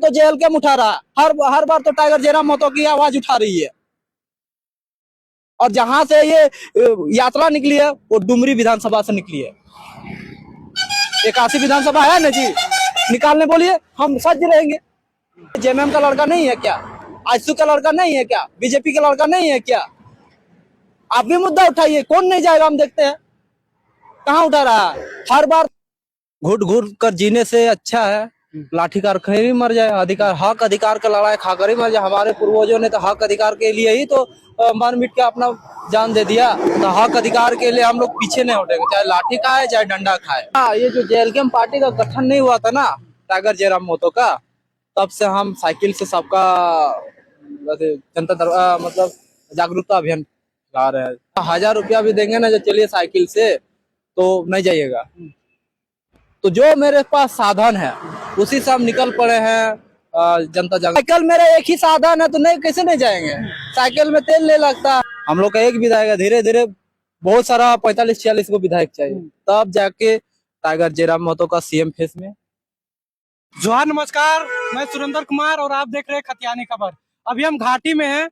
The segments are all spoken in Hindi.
तो जेल के उठा रहा है, हर बार तो टाइगर जयराम महतो की आवाज उठा रही है। और जहां से ये यात्रा निकली है वो डुमरी विधानसभा से निकली है। 81 विधानसभा है ना जी, निकालने बोलिए, हम सज्ज रहेंगे। जेएमएम का लड़का नहीं है क्या? आजसू का लड़का नहीं है क्या? बीजेपी का लड़का नहीं है क्या? आप भी मुद्दा उठाइए, कौन नहीं जाएगा, हम देखते हैं कहाँ उठा रहा है। हर बार घुट घुट कर जीने से अच्छा है लाठी कार ही मर जाए। अधिकार, हक अधिकार का लड़ाई खाकर ही मर जाए। हमारे पूर्वजों ने तो हक अधिकार के लिए ही तो मर मिट के अपना जान दे दिया। तो हक अधिकार के लिए हम लोग पीछे नहीं हटेंगे, चाहे लाठी खाए चाहे डंडा खाए। ये जो जेएलकेएम पार्टी का गठन नहीं हुआ था ना टाइगर जयराम महतो का, तब से हम साइकिल से सबका जनता मतलब जागरूकता अभियान चला रहे हैं। 1000 रुपया भी देंगे ना जो चलिए साइकिल से, तो नहीं जाइएगा। तो जो मेरे पास साधन है उसी से हम निकल पड़े हैं जनता जागरूक। साइकिल मेरा एक ही साधन है तो नहीं, कैसे नहीं जाएंगे? साइकिल में तेल नहीं लगता। हम लोग का एक विधायक है, धीरे धीरे बहुत सारा 45-46 को विधायक चाहिए, तब जाके टाइगर जयराम महतो का सीएम फेस में। जोहार, नमस्कार, मैं सुरेंद्र कुमार और आप देख रहे हैं खतियानी खबर। अभी हम घाटी में हैं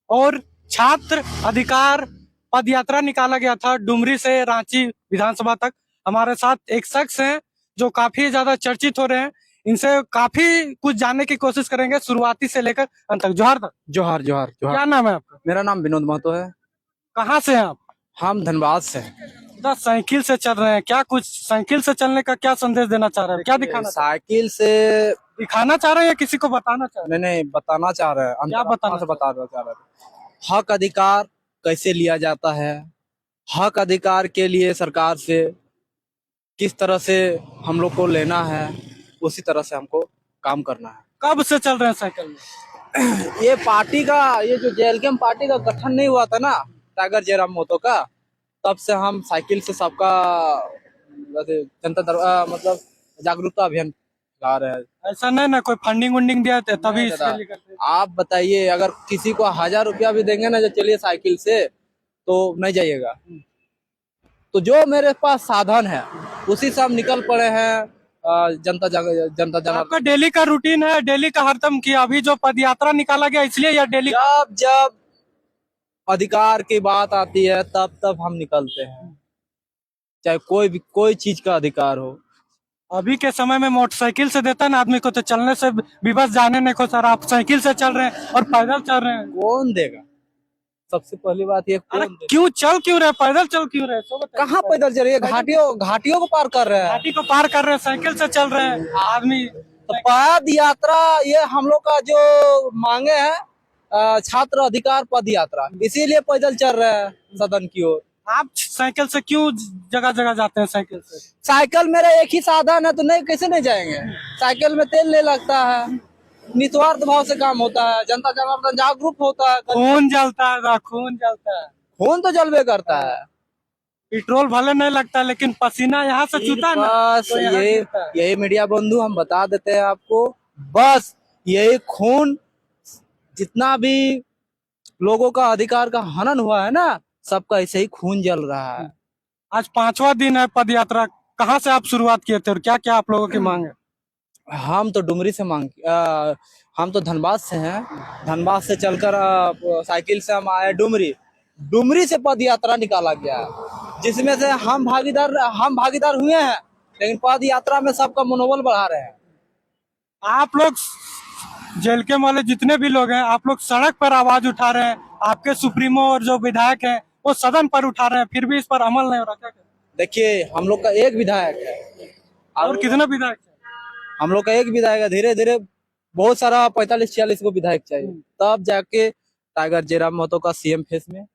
और छात्र अधिकार पद यात्रा निकाला गया था डुमरी से रांची विधानसभा तक। हमारे साथ एक शख्स हैं जो काफी ज्यादा चर्चित हो रहे हैं, इनसे काफी कुछ जानने की कोशिश करेंगे शुरुआती से लेकर अंत तक। जोहार तक। जोहार जोहार जोहार। क्या नाम है आपका? मेरा नाम विनोद महतो है। कहाँ से हैं आप? हम धनबाद से। साइकिल से चल रहे हैं, क्या कुछ साइकिल से चलने का क्या संदेश देना चाह रहे हैं? क्या दिखाना साइकिल से दिखाना चाह रहे हैं या किसी को बताना चाह रहे हैं? नहीं, बताना चाह रहे हैं। क्या बताना चाह रहे हैं? हक अधिकार कैसे लिया जाता है, हक अधिकार के लिए सरकार से किस तरह से हम लोग को लेना है, उसी तरह से हमको काम करना है। कब से चल रहे हैं साइकिल में? ये पार्टी का, ये जो जेएलकेएम पार्टी का गठन नहीं हुआ था ना टाइगर जयराम महतो का, तब से हम साइकिल से सबका जनता मतलब जागरूकता अभियान चला रहे हैं। ऐसा नहीं ना कोई फंडिंग वंडिंग दिया था तभी इसके लिए करते हैं? आप बताइए, अगर किसी को 1000 रुपया भी देंगे ना जो चलिए साइकिल से, तो नहीं जाइएगा। तो जो मेरे पास साधन है उसी से हम निकल पड़े हैं जनता जनार्दन। आपका डेली का रूटीन है, डेली का हरदम किया। अभी जो पद यात्रा निकाला गया इसलिए या डेली? जब अधिकार की बात आती है तब हम निकलते हैं, चाहे कोई चीज का अधिकार हो। अभी के समय में मोटरसाइकिल से देता है ना आदमी को, तो चलने से विवश जाने नहीं को। सर आप साइकिल से चल रहे हैं और पैदल चल रहे हैं, कौन देगा? सबसे पहली बात ये, क्यों चल क्यों रहे, पैदल चल क्यों रहे? कहाँ पैदल चल रही है? घाटियों को पार कर रहे हैं। घाटी को पार कर रहे हैं, साइकिल से चल रहे हैं आदमी। तो पद यात्रा ये हम लोग का जो मांगे है छात्र अधिकार पद यात्रा, इसीलिए पैदल चल रहे हैं सदन की ओर। आप साइकिल से क्यों जगह जगह जाते हैं? साइकिल से, साइकिल मेरा एक ही साधन है तो नहीं, कैसे नहीं जाएंगे? साइकिल में तेल नहीं लगता है, निस्वार्थ भाव से काम होता है, जनता जनार्दन जागरूक होता है। खून जलता है, खून जलता है। खून तो जलवे करता है। पेट्रोल भले नहीं लगता लेकिन पसीना यहाँ से चूता है ना। बस तो यही मीडिया बंधु हम बता देते हैं आपको, बस यही खून, जितना भी लोगों का अधिकार का हनन हुआ है ना, सबका ऐसे ही खून जल रहा है। आज 5वां दिन है पद यात्रा। कहाँ से आप शुरुआत किए थे और क्या क्या आप लोगों की मांग है? हम तो डुमरी से हम तो धनबाद से हैं। धनबाद से चलकर साइकिल से हम आए डुमरी से पद यात्रा निकाला गया है, जिसमें से हम भागीदार हुए हैं, लेकिन पद यात्रा में सबका मनोबल बढ़ा रहे हैं। आप लोग जेएलकेएम वाले जितने भी लोग हैं, आप लोग सड़क पर आवाज उठा रहे हैं, आपके सुप्रीमो और जो विधायक हैं वो सदन पर उठा रहे हैं, फिर भी इस पर अमल नहीं हो रहा। क्या देखिए, हम लोग का एक विधायक है और कितने विधायक? हम लोग का एक विधायक है, धीरे धीरे बहुत सारा 45-46 को विधायक चाहिए, तब जाके टाइगर जयराम महतो का सीएम फेस में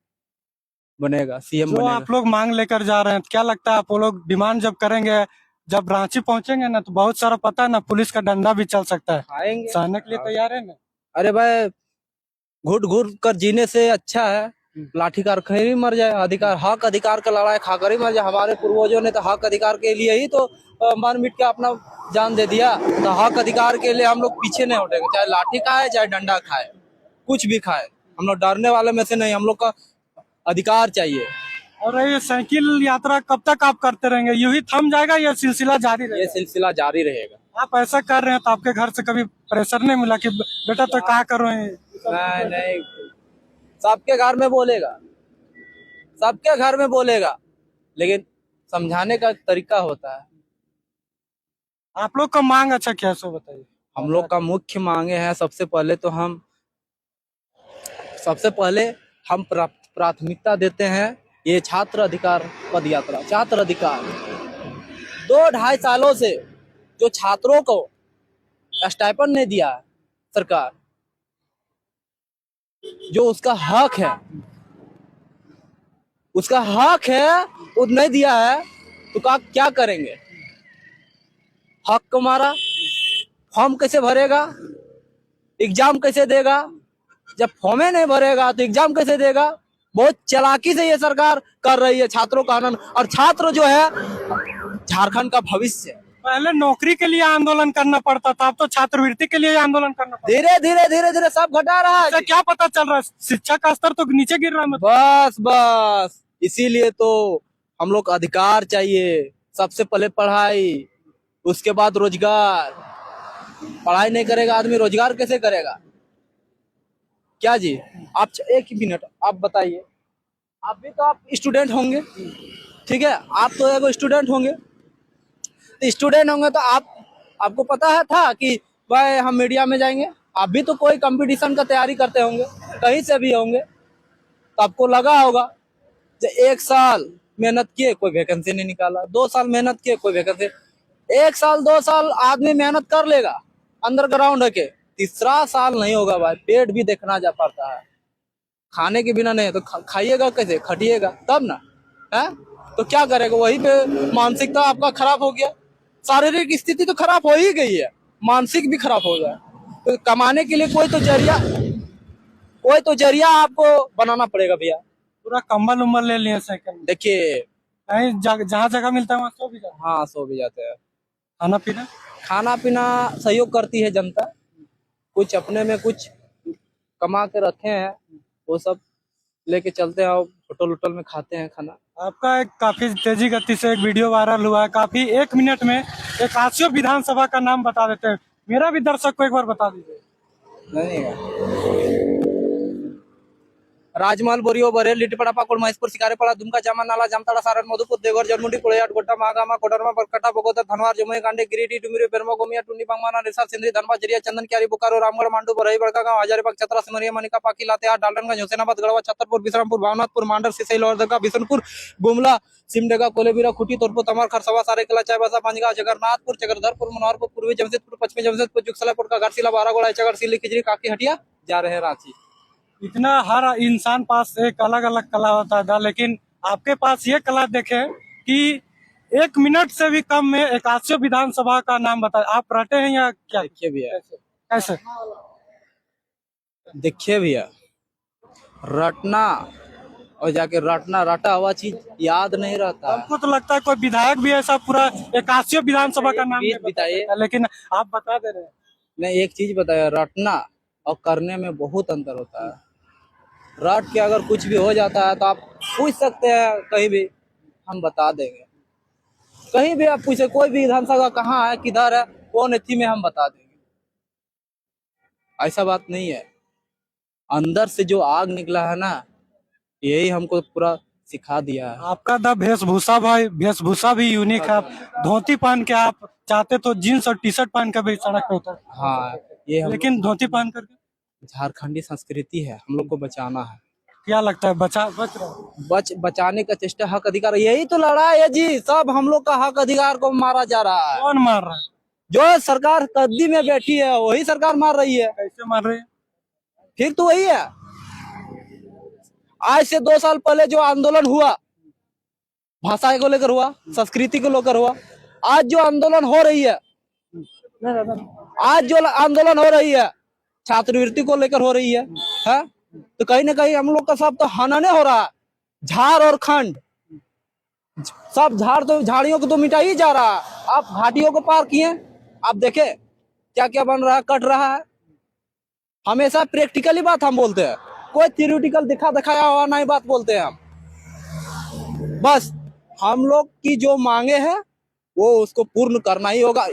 बनेगा, सीएम बनेगा। आप लोग मांग लेकर जा रहे हैं, क्या लगता है आप लोग डिमांड जब करेंगे, जब रांची पहुंचेंगे ना, तो बहुत सारा पता है ना, पुलिस का डंडा भी चल सकता है। आएंगे, सहने के लिए तैयार है ना? अरे भाई, घुट घुट कर जीने से अच्छा है लाठी कार ही मर जाए। अधिकार, हक अधिकार का लड़ाई खाकर ही मर जाए। हमारे पूर्वजों ने तो हक अधिकार के लिए ही तो मर मिट के अपना जान दे दिया। तो हक अधिकार के लिए हम लोग पीछे नहीं हटेंगे, चाहे लाठी खाए चाहे डंडा खाए, कुछ भी खाए। हम लोग डरने वाले में से नहीं, हम लोग का अधिकार चाहिए। और ये साइकिल यात्रा कब तक आप करते रहेंगे? यूं ही थम जाएगा या सिलसिला जारी रहेगा? ये सिलसिला जारी रहेगा। आप ऐसा कर रहे हैं तो आपके घर से कभी प्रेशर नहीं मिला कि बेटा तो क्या करो ये? नहीं नहीं, सबके घर में बोलेगा, सबके घर में बोलेगा, लेकिन समझाने का तरीका होता है। आप लोग का मांग अच्छा क्या है सो बताइए। हम लोग का मुख्य मांगे हैं, सबसे पहले हम प्राथमिकता देते हैं ये छात्र अधिकार पद यात्रा। छात्र अधिकार 2-2.5 सालों से जो छात्रों को स्टाइपेंड नहीं दिया है सरकार, जो उसका हक है वो नहीं दिया है, तो क्या करेंगे? हक को मारा, फॉर्म कैसे भरेगा, एग्जाम कैसे देगा? जब फॉर्म नहीं भरेगा तो एग्जाम कैसे देगा? बहुत चालाकी से ये सरकार कर रही है छात्रों का आनंद। और छात्र जो है झारखंड का भविष्य। पहले नौकरी के लिए आंदोलन करना पड़ता था, अब तो छात्रवृत्ति के लिए आंदोलन करना पड़ता धीरे धीरे सब घटा रहा है। है। क्या पता चल रहा है, शिक्षा का स्तर तो नीचे गिर रहा है। बस इसीलिए तो हम लोग अधिकार चाहिए। सबसे पहले पढ़ाई, उसके बाद रोजगार। पढ़ाई नहीं करेगा आदमी, रोजगार कैसे करेगा? क्या जी? आप एक ही मिनट आप बताइए, आप भी तो आप स्टूडेंट होंगे, ठीक है? आप तो एगो स्टूडेंट होंगे, तो स्टूडेंट होंगे तो आपको पता है था कि भाई हम मीडिया में जाएंगे? आप भी तो कोई कंपटीशन का तैयारी करते होंगे, कहीं से भी होंगे, तो आपको लगा होगा कि 1 साल मेहनत किए कोई वैकेंसी नहीं निकाला, 2 साल मेहनत किए कोई वैकेंसी। 1 साल 2 साल आदमी मेहनत कर लेगा अंडरग्राउंड है के, तीसरा साल नहीं होगा भाई, पेट भी देखना जा पाता है। खाने के बिना नहीं तो खाइएगा कैसे? खटिएगा तब ना है? तो क्या करेगा? वही पे मानसिकता आपका खराब हो गया, शारीरिक स्थिति तो खराब हो ही गई है, मानसिक भी खराब हो गया। तो कमाने के लिए कोई तो जरिया आपको बनाना पड़ेगा भैया। पूरा कंबल उम्बल ले लिए साइकिल। देखिए कहीं जहाँ जगह मिलता है वहाँ सो भी जाता। हाँ, सो भी जाते हैं। खाना पीना सहयोग करती है जनता, कुछ अपने में कुछ कमा के रखे हैं, वो सब लेके चलते हैं और होटल होटल में खाते हैं खाना। आपका एक काफी तेजी गति से एक वीडियो वायरल हुआ है, काफी 1 मिनट में एक आसियो विधानसभा का नाम बता देते हैं, मेरा भी दर्शक को एक बार बता दीजिए। नहीं, राजमहल, बोरियो, बरेल, लिट्टीपड़ा, पाकुड़, महेशपुर, शिकारेपड़ा, दुमका, जामा, नाला, जामताड़ा, सारण, मधुपुर, देवघर, जलमुंडी, कोड़ियाट, गोड्डा, महागामा, कोडरमा, बरकटा, बगोदर, धनवार, जमुई, कांडे, गिरिडीह, डुमरी, बेरमो, गोमिया, टुंडी, बांगमाना, रिसार, सिंदरी, धनबाद, जरिया, चंदन, क्यारी, बोकारो, रामगढ़, मांडू, बरही, बड़कागांव, हजारीबाग, चतरा, सिमरिया, मनिका, पाकी, लातेहार, डाल्टनगंज, हुसैनाबाद, गढ़वा, छतरपुर, बिशरामपुर, भावनाथपुर, मांडर, सिसई, लोहरदगा, बिशनपुर, गुमला, सिमडेगा, कोलेबिरा, खुटी, तोरपुर, तमार, खरसवा, सारेकला, चाईबासा, पंजगांव, जगन्नाथपुर, चक्रधरपुर, मनोहरपुर, पूर्वी जमशेदपुर, पश्चिमी जमशेदपुर, जुगसलापुर का घाटशिला, बारागोड़ा, चगर, सिल्ली, खिजरी, काकी, हटिया जा रहे हैं रांची। इतना हर इंसान पास एक अलग अलग कला होता था, लेकिन आपके पास ये कला देखे कि 1 मिनट से भी कम में एक आसियो विधानसभा का नाम बता। आप रटे हैं या क्या? देखिए भैया, कैसे? देखिए भैया, रटना और जाके रटा हुआ चीज याद नहीं रहता। हमको तो लगता है कोई विधायक भी ऐसा पूरा एक आसियो विधानसभा का नाम बताइए, लेकिन आप बता दे रहे हैं। नहीं, एक चीज बताया, रटना और करने में बहुत अंतर होता है। रट के अगर कुछ भी हो जाता है तो आप पूछ सकते हैं कहीं भी, हम बता देंगे। कहीं भी आप पूछे, कोई भी विधानसभा कहाँ है, किधर है, कौन एथी में, हम बता देंगे। ऐसा बात नहीं है, अंदर से जो आग निकला है ना, यही हमको पूरा सिखा दिया है। आपका द वेशभूषा भाई, वेशभूषा भी यूनिक है। आप धोती पहन के, आप चाहते तो जीन्स और टी शर्ट पहन के भी सड़क पे उतर। हाँ, ये लेकिन धोती पहन करके झारखंडी संस्कृति है, हम लोग को बचाना है। क्या लगता है बच रहा? बचाने का चेष्टा, हक अधिकार, यही तो लड़ाई है जी। सब हम लोग का हक अधिकार को मारा जा रहा है। कौन मार रहा है? जो सरकार कद्दी में बैठी है वही सरकार मार रही है। कैसे मार रही है? फिर तो वही है। आज से 2 साल पहले जो आंदोलन हुआ, भाषा को लेकर हुआ, संस्कृति को लेकर हुआ, आज जो आंदोलन हो रही है, छात्रवृत्ति को लेकर हो रही है, तो कहीं ना कहीं हम लोग का सब तो हनने हो रहा है। झाड़ और खंड, सब झाड़ियों को तो मिटा ही जा रहा है। आप घाटियों को पार किए, आप देखे क्या क्या बन रहा है, कट रहा है। हमेशा प्रैक्टिकली बात हम बोलते हैं, कोई थ्योरेटिकल दिखाया हुआ नहीं बात बोलते हैं हम। बस हम लोग की जो मांगे हैं वो उसको पूर्ण करना ही होगा।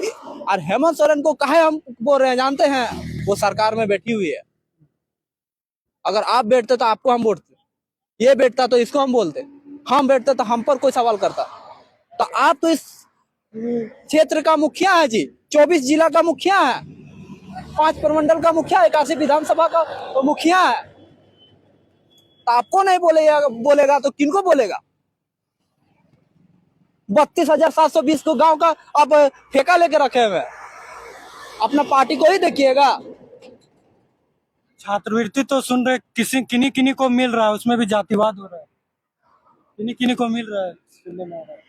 और हेमंत सोरेन को काहे हम बोल रहे हैं जानते हैं? वो सरकार में बैठी हुई है। अगर आप बैठते तो आपको हम बोलते, ये बैठता तो इसको हम बोलते, हम बैठते तो हम पर कोई सवाल करता। तो आप तो इस क्षेत्र का मुखिया है जी, 24 जिला का मुखिया है, 5 प्रमंडल का मुखिया है, 81 विधानसभा का तो मुखिया है। तो आपको नहीं बोलेगा तो किनको बोलेगा? 32,720 को गांव का आप ठेका लेके रखे हुए हैं। अपना पार्टी को ही देखिएगा। छात्रवृत्ति तो सुन रहे, किसी किन्हीं किन्हीं को मिल रहा है, उसमें भी जातिवाद हो रहा है। किन्हीं किन्हीं को मिल रहा है, सुनने में आ रहा है।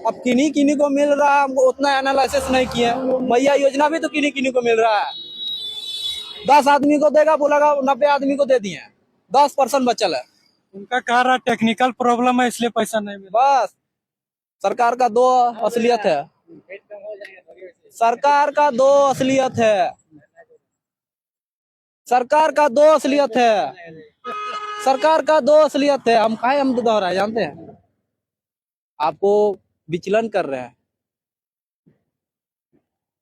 अब किन्हीं किन्हीं को मिल रहा है, हमको उतना एनालिसिस नहीं किया। मैया योजना भी तो किन्हीं किन्हीं को मिल रहा है। 10 आदमी को देगा, बोलेगा 90 आदमी को दे दिए, 10% बचल है। उनका कह रहा टेक्निकल प्रॉब्लम है इसलिए पैसा नहीं मिला। बस सरकार का दो असलियत है, सरकार का दो असलियत है, सरकार का दो असलियत है, सरकार का दो असलियत है। हम दोहराए जानते हैं, आपको विचलन कर रहे हैं।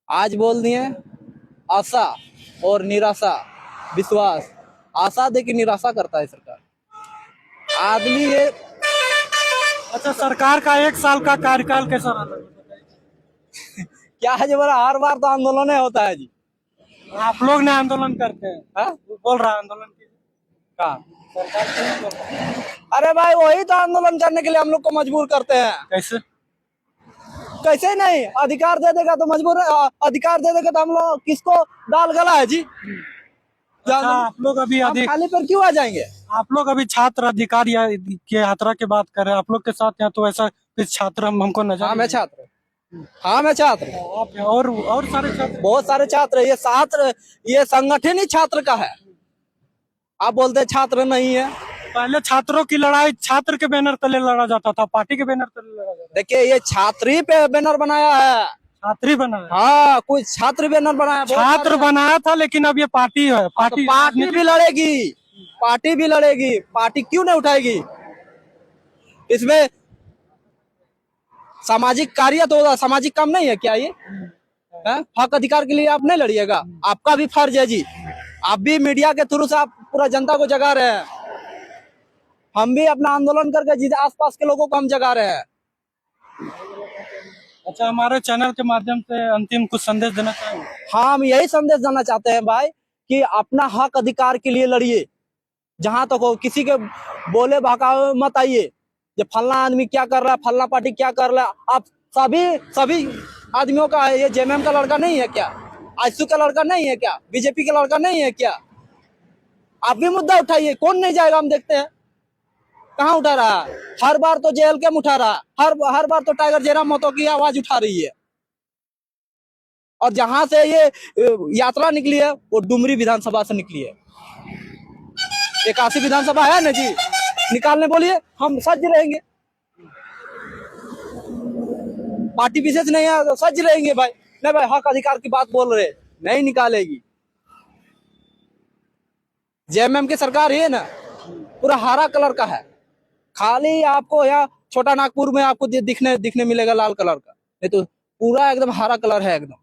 आज बोल दिए आशा और निराशा, विश्वास। आशा दे के निराशा करता है सरकार। आदमी ये अच्छा, सरकार का 1 साल का कार्यकाल कैसा रहा? क्या है, जब हर बार तो आंदोलन ही होता है जी। आप लोग ने आंदोलन करते हैं? हाँ? बोल रहा आंदोलन कीजिए। कहाँ? सरकार क्यों नहीं बोल रहा? अरे भाई, वही तो आंदोलन करने के लिए हम लोग को मजबूर करते हैं। कैसे? कैसे नहीं, अधिकार दे देगा तो मजबूर, अधिकार दे देगा तो हम लोग किसको दाल गला है जी? अच्छा, आप लोग अभी हम खाली पर क्यों आ जाएंगे? आप लोग अभी छात्र अधिकार की यात्रा की बात कर रहे हैं, आप लोग के साथ यहाँ तो ऐसा कुछ छात्र हमको नजर हाँ मैं छात्र, हाँ मैं छात्र, आप और सारे छात्र, बहुत सारे छात्र। ये संगठन ही छात्र का है। आप बोलते हैं छात्र नहीं है। पहले छात्रों की लड़ाई छात्र के बैनर तले लड़ा जाता था, पार्टी के बैनर तले लड़ा जाता था। देखिए, ये छात्री पे बैनर बनाया है। छात्री बना है? हाँ, कोई छात्र बैनर बनाया, छात्र बनाया था, लेकिन अब ये पार्टी है। पार्टी भी लड़ेगी, पार्टी भी लड़ेगी। पार्टी क्यों नहीं उठाएगी? इसमें सामाजिक कार्य तो होगा, सामाजिक काम नहीं है क्या ये? हक अधिकार के लिए आप नहीं लड़िएगा? आपका भी फर्ज है जी। आप भी मीडिया के थ्रू से आप पूरा जनता को जगा रहे हैं। हम भी अपना आंदोलन करके आसपास के लोगों को हम जगा रहे हैं। अच्छा, हमारे चैनल के माध्यम से अंतिम कुछ संदेश देना चाहेंगे? हाँ, हम यही संदेश देना चाहते हैं भाई कि अपना हक अधिकार के लिए लड़िए। जहां तक हो, किसी के बोले बहकावे मत आइए। जब फलना आदमी क्या कर रहा है, फलना पार्टी क्या कर रहा है, आप सभी आदमियों का है। ये जेएमएम का लड़का नहीं है क्या? आईएसयू का लड़का नहीं है क्या? बीजेपी का लड़का नहीं है क्या? आप भी मुद्दा उठाइए, कौन नहीं जाएगा? हम देखते हैं कहाँ उठा रहा है। हर बार तो जेल के उठा रहा है, हर बार तो टाइगर जयराम महतो की आवाज उठा रही है। और जहां से ये यात्रा निकली है वो डुमरी विधानसभा से निकली है। 81 विधानसभा है ना जी, निकालने बोलिए, हम सज्ज रहेंगे। पार्टी विशेष नहीं है तो सज्ज रहेंगे भाई। नहीं भाई, हक अधिकार की बात बोल रहे, नहीं निकालेगी। जेएमएम की सरकार है ना, पूरा हरा कलर का है। खाली आपको यहाँ छोटा नागपुर में आपको दिखने मिलेगा लाल कलर का, नहीं तो पूरा एकदम हरा कलर है एकदम।